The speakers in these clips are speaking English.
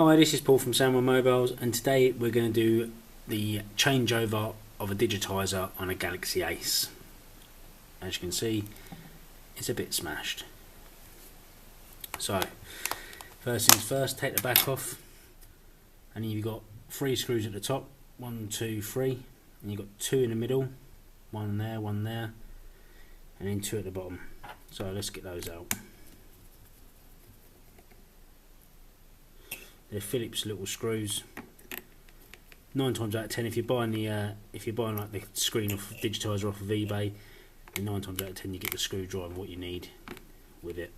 Hi, this is Paul from Samsung Mobiles, and today we're going to do the changeover of a digitizer on a Galaxy Ace. As you can see, it's a bit smashed. So, first things first, take the back off, and you've got 3 screws at the top, 1, 2, 3, and you've got 2 in the middle, one there, and then 2 at the bottom. So let's get those out. They're Phillips little screws. 9 times out of 10, if you're buying like the screen off digitizer off of eBay, then 9 times out of 10 you get the screwdriver what you need with it.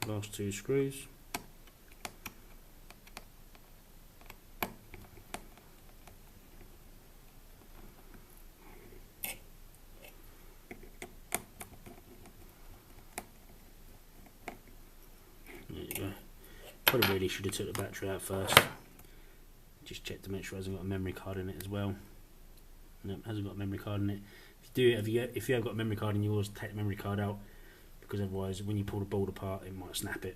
Last 2 screws. There you go. Probably really should have took the battery out first. Just check to make sure it hasn't got a memory card in it as well. No, it hasn't got a memory card in it. If you have got a memory card in yours, take the memory card out, because otherwise when you pull the board apart it might snap it.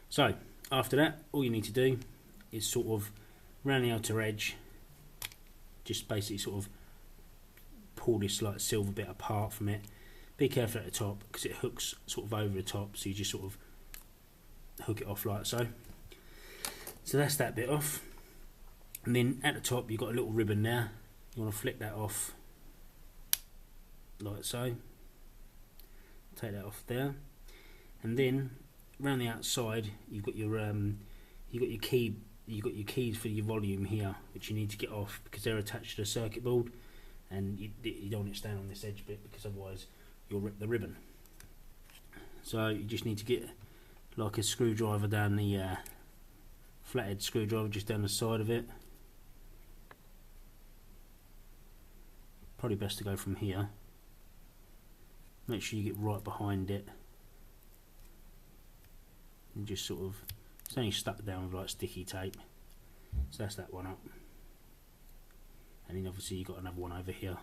So after that, all you need to do is sort of round the outer edge, just basically sort of pull this like silver bit apart from it. Be careful at the top because it hooks sort of over the top, so you just sort of hook it off like so. So that's that bit off, and then at the top you've got a little ribbon there. You want to flick that off like so. Take that off there, and then around the outside you've got your keys for your volume here, which you need to get off because they're attached to the circuit board, and you don't want it to stand on this edge bit because otherwise you'll rip the ribbon. So you just need to get like a screwdriver down the flathead screwdriver just down the side of it. Probably best to go from here. Make sure you get right behind it, and just sort of, it's only stuck down with like sticky tape. So that's that one up, and then obviously you've got another one over here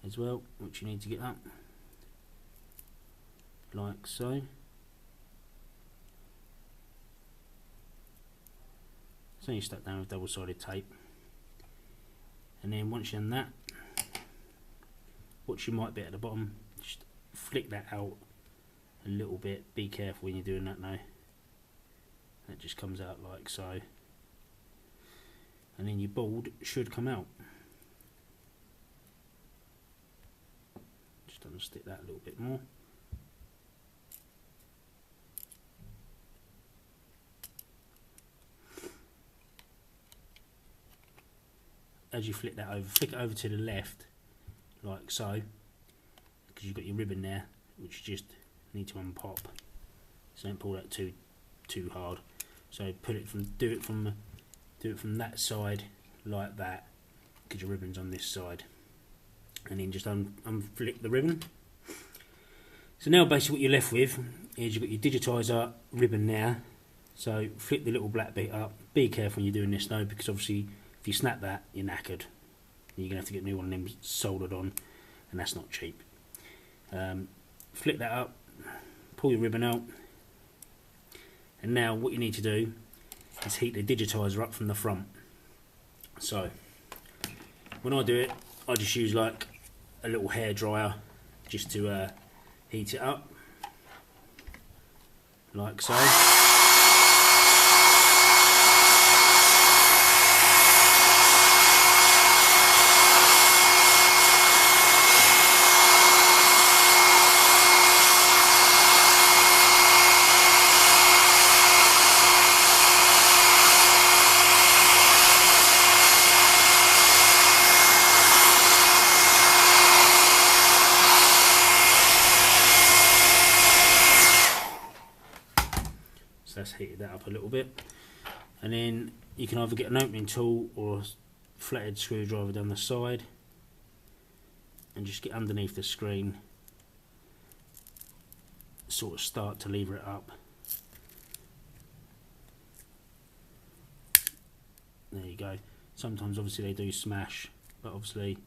as well, which you need to get up like so. It's only stuck down with double-sided tape, and then once you've done that, what you might be at the bottom, just flick that out a little bit. Be careful when you're doing that now. That just comes out like so, and then your board should come out. Just unstick that a little bit more. As you flick that over, flick it over to the left like so, because you've got your ribbon there which you just need to unpop, so don't pull that too hard. So do it from that side like that, because your ribbon's on this side, and then just unflick the ribbon. So now basically what you're left with is you've got your digitizer ribbon there. So flip the little black bit up. Be careful when you're doing this though, because obviously if you snap that, you're knackered. You're going to have to get a new one of them soldered on, and that's not cheap. Flip that up, pull your ribbon out, and now what you need to do is heat the digitizer up from the front. So when I do it, I just use like a little hair dryer just to heat it up like so. So that's heated that up a little bit, and then you can either get an opening tool or flathead screwdriver down the side and just get underneath the screen, sort of start to lever it up. There you go. Sometimes obviously they do smash, but obviously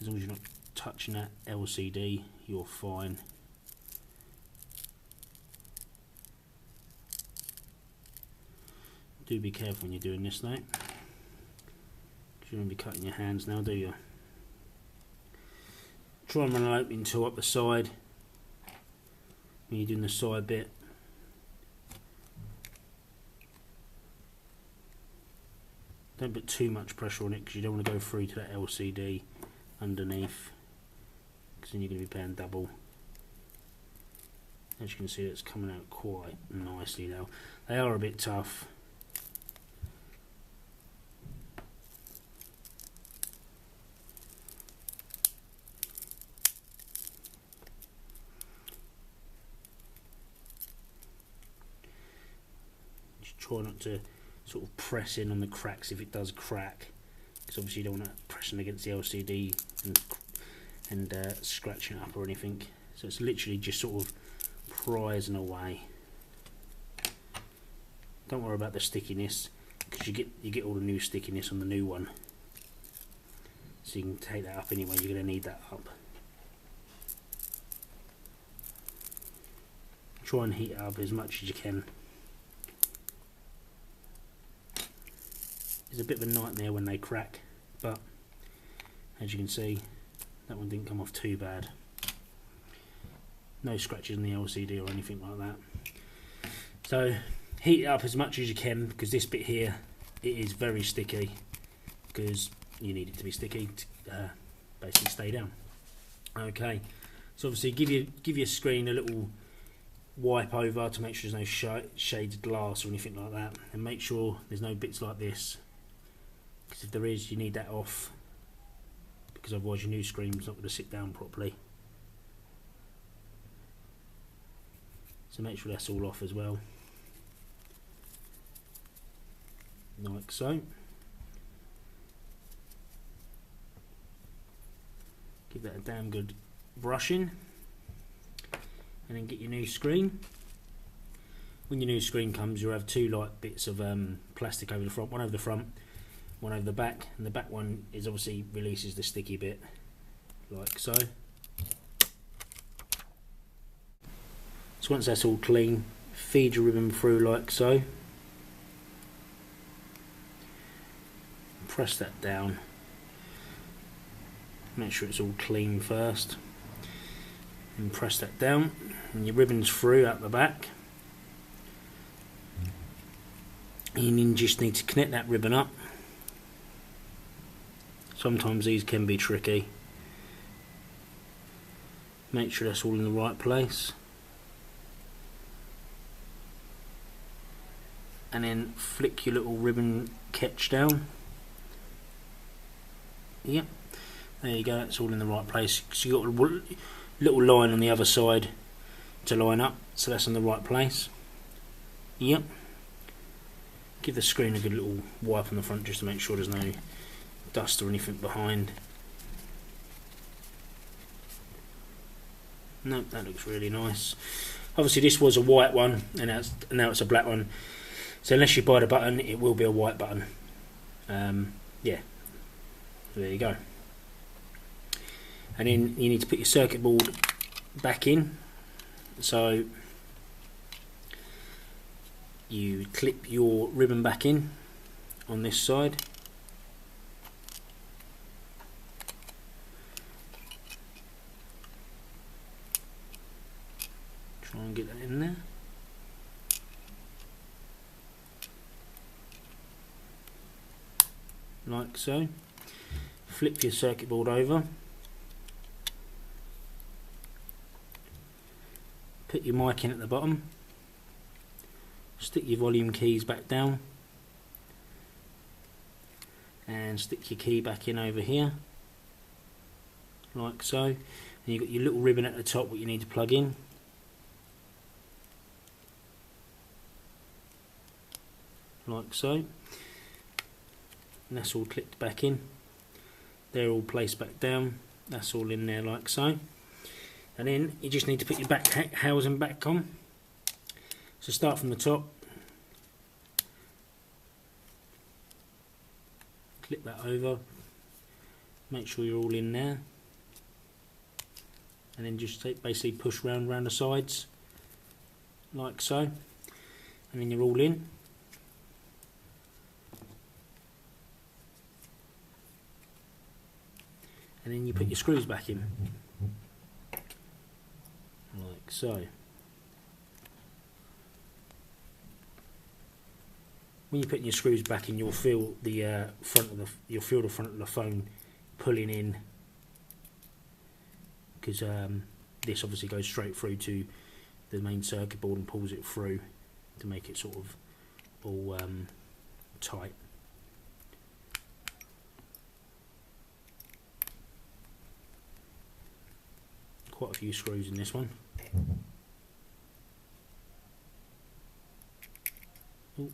as long as you're not touching that LCD, you're fine. Do be careful when you're doing this though, because you don't be cutting your hands now, do you? Try and run an opening tool up the side when you're doing the side bit. Don't put too much pressure on it because you don't want to go through to that LCD underneath, because then you're going to be paying double. As you can see, it's coming out quite nicely now. They are a bit tough. Just try not to sort of press in on the cracks if it does crack, because obviously you don't want to pressing against the LCD and scratching it up or anything. So it's literally just sort of prising away. Don't worry about the stickiness, because you get all the new stickiness on the new one. So you can take that up anyway. You're going to need that up. Try and heat it up as much as you can. It's a bit of a nightmare when they crack, but as you can see, that one didn't come off too bad. No scratches on the LCD or anything like that. So heat it up as much as you can, because this bit here, it is very sticky, because you need it to be sticky to basically stay down. Okay, so obviously give your screen a little wipe over to make sure there's no shaded glass or anything like that, and make sure there's no bits like this, because if there is, you need that off, because otherwise your new screen's not going to sit down properly. So make sure that's all off as well, like so. Give that a damn good brushing, and then get your new screen. When your new screen comes, you'll have two light bits of plastic over the front, one over the front, one over the back, and the back one is obviously releases the sticky bit, like so. So once that's all clean, feed your ribbon through like so. Press that down. Make sure it's all clean first. And press that down, and your ribbon's through out the back. And you just need to connect that ribbon up. Sometimes these can be tricky. Make sure that's all in the right place. And then flick your little ribbon catch down. Yep, there you go, that's all in the right place. So you've got a little line on the other side to line up, so that's in the right place. Yep. Give the screen a good little wipe on the front just to make sure there's no dust or anything behind. Nope, that looks really nice. Obviously this was a white one, and now it's a black one. So unless you buy the button, it will be a white button. Yeah, there you go. And then you need to put your circuit board back in. So you clip your ribbon back in on this side. Try and get that in there. Like so. Flip your circuit board over. Put your mic in at the bottom. Stick your volume keys back down. And stick your key back in over here. Like so. And you've got your little ribbon at the top what you need to plug in. Like so. and that's all clipped back in. They're all placed back down. That's all in there like so. And then you just need to put your back housing back on. So start from the top, clip that over, make sure you're all in there, and then just basically push round the sides like so, and then you're all in. And then you put your screws back in like so. When you're putting your screws back in, you'll feel the front of the phone pulling in, because this obviously goes straight through to the main circuit board and pulls it through to make it sort of all tight. Quite a few screws in this one. Ooh.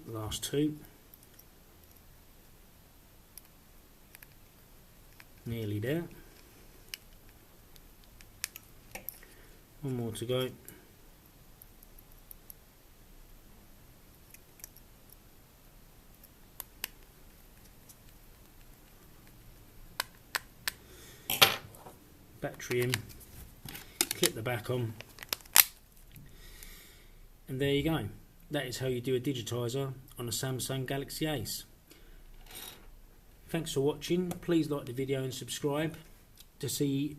Last two. Nearly there. One more to go. Battery in, clip the back on, and there you go. That is how you do a digitizer on a Samsung Galaxy Ace. Thanks for watching. Please like the video and subscribe to see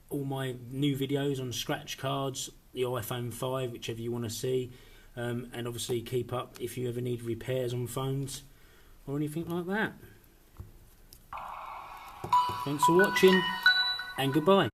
all my new videos on scratch cards, the iPhone 5, whichever you want to see, and obviously keep up if you ever need repairs on phones or anything like that. Thanks for watching, and goodbye.